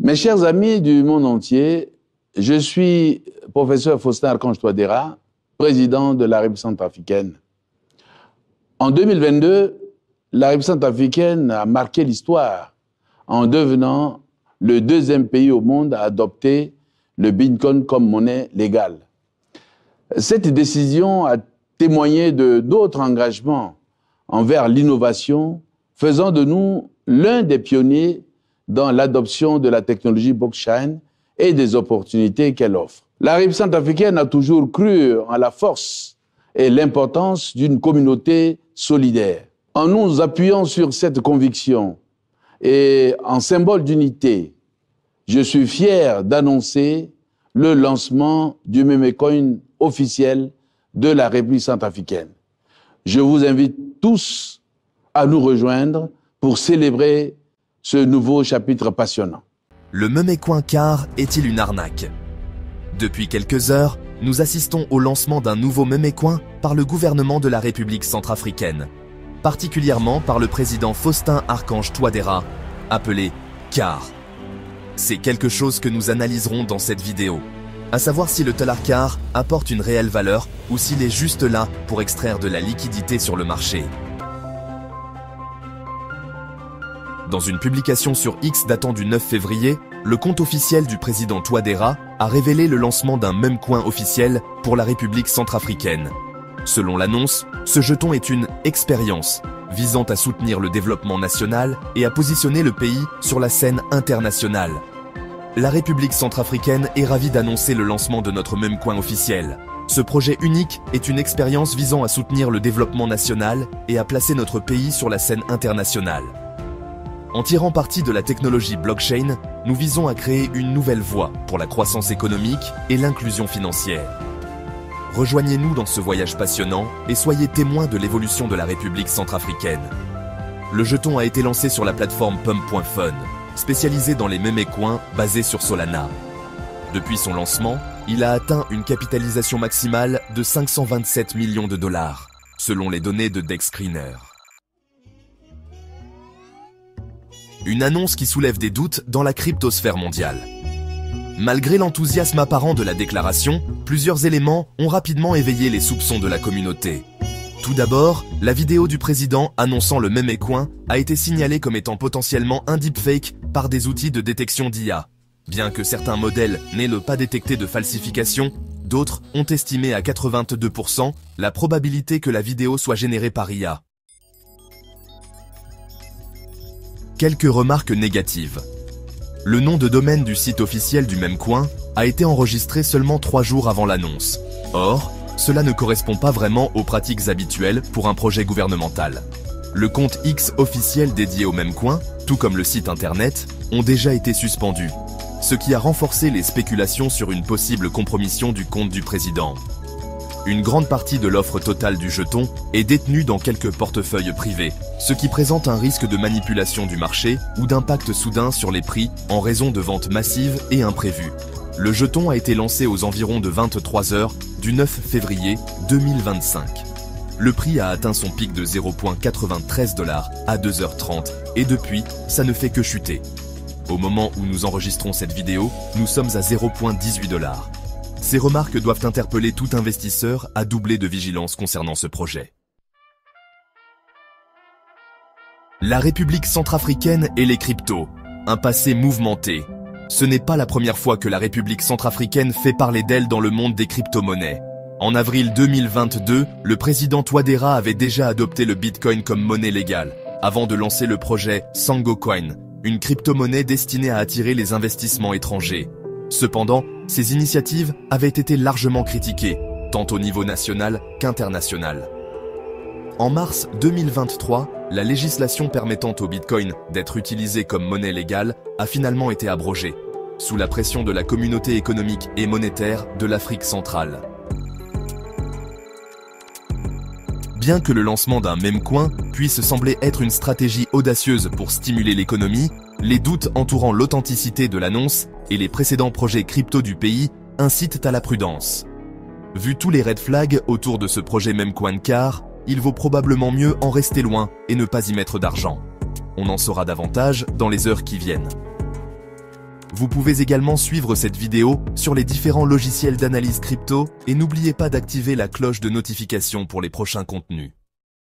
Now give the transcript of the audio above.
Mes chers amis du monde entier, je suis professeur Faustin Archange Touadéra, président de la République centrafricaine. En 2022, la République centrafricaine a marqué l'histoire en devenant le deuxième pays au monde à adopter le Bitcoin comme monnaie légale. Cette décision a témoigné de d'autres engagements envers l'innovation, faisant de nous l'un des pionniers dans l'adoption de la technologie blockchain et des opportunités qu'elle offre. La République centrafricaine a toujours cru en la force et l'importance d'une communauté solidaire. En nous appuyant sur cette conviction et en symbole d'unité, je suis fier d'annoncer le lancement du memecoin officiel de la République centrafricaine. Je vous invite tous à nous rejoindre pour célébrer ce nouveau chapitre passionnant. Le memecoin CAR est-il une arnaque? Depuis quelques heures, nous assistons au lancement d'un nouveau memecoin par le gouvernement de la République centrafricaine, particulièrement par le président Faustin Archange Touadéra, appelé CAR. C'est quelque chose que nous analyserons dans cette vidéo, à savoir si le dollar CAR apporte une réelle valeur ou s'il est juste là pour extraire de la liquidité sur le marché. Dans une publication sur X datant du 9 février, le compte officiel du président Touadéra a révélé le lancement d'un memecoin officiel pour la République centrafricaine. Selon l'annonce, ce jeton est une expérience visant à soutenir le développement national et à positionner le pays sur la scène internationale. La République centrafricaine est ravie d'annoncer le lancement de notre memecoin officiel. Ce projet unique est une expérience visant à soutenir le développement national et à placer notre pays sur la scène internationale. En tirant parti de la technologie blockchain, nous visons à créer une nouvelle voie pour la croissance économique et l'inclusion financière. Rejoignez-nous dans ce voyage passionnant et soyez témoins de l'évolution de la République centrafricaine. Le jeton a été lancé sur la plateforme Pump.fun, spécialisée dans les memecoins basés sur Solana. Depuis son lancement, il a atteint une capitalisation maximale de 527 millions de dollars, selon les données de DexScreener. Une annonce qui soulève des doutes dans la cryptosphère mondiale. Malgré l'enthousiasme apparent de la déclaration, plusieurs éléments ont rapidement éveillé les soupçons de la communauté. Tout d'abord, la vidéo du président annonçant le memecoin a été signalée comme étant potentiellement un deepfake par des outils de détection d'IA. Bien que certains modèles n'aient pas détecté de falsification, d'autres ont estimé à 82% la probabilité que la vidéo soit générée par IA. Quelques remarques négatives. Le nom de domaine du site officiel du memecoin a été enregistré seulement 3 jours avant l'annonce. Or, cela ne correspond pas vraiment aux pratiques habituelles pour un projet gouvernemental. Le compte X officiel dédié au memecoin, tout comme le site internet, ont déjà été suspendus, ce qui a renforcé les spéculations sur une possible compromission du compte du président. Une grande partie de l'offre totale du jeton est détenue dans quelques portefeuilles privés, ce qui présente un risque de manipulation du marché ou d'impact soudain sur les prix en raison de ventes massives et imprévues. Le jeton a été lancé aux environs de 23 h du 9 février 2025. Le prix a atteint son pic de 0,93 $ à 2h30 et depuis, ça ne fait que chuter. Au moment où nous enregistrons cette vidéo, nous sommes à 0,18 $. Ces remarques doivent interpeller tout investisseur à doubler de vigilance concernant ce projet. La République centrafricaine et les cryptos, un passé mouvementé. Ce n'est pas la première fois que la République centrafricaine fait parler d'elle dans le monde des crypto-monnaies. En avril 2022, le président Touadéra avait déjà adopté le Bitcoin comme monnaie légale, avant de lancer le projet Sangocoin, une crypto-monnaie destinée à attirer les investissements étrangers. Cependant, ces initiatives avaient été largement critiquées, tant au niveau national qu'international. En mars 2023, la législation permettant au Bitcoin d'être utilisé comme monnaie légale a finalement été abrogée, sous la pression de la communauté économique et monétaire de l'Afrique centrale. Bien que le lancement d'un memecoin puisse sembler être une stratégie audacieuse pour stimuler l'économie, les doutes entourant l'authenticité de l'annonce et les précédents projets crypto du pays incitent à la prudence. Vu tous les red flags autour de ce projet memecoin CAR, il vaut probablement mieux en rester loin et ne pas y mettre d'argent. On en saura davantage dans les heures qui viennent. Vous pouvez également suivre cette vidéo sur les différents logiciels d'analyse crypto et n'oubliez pas d'activer la cloche de notification pour les prochains contenus.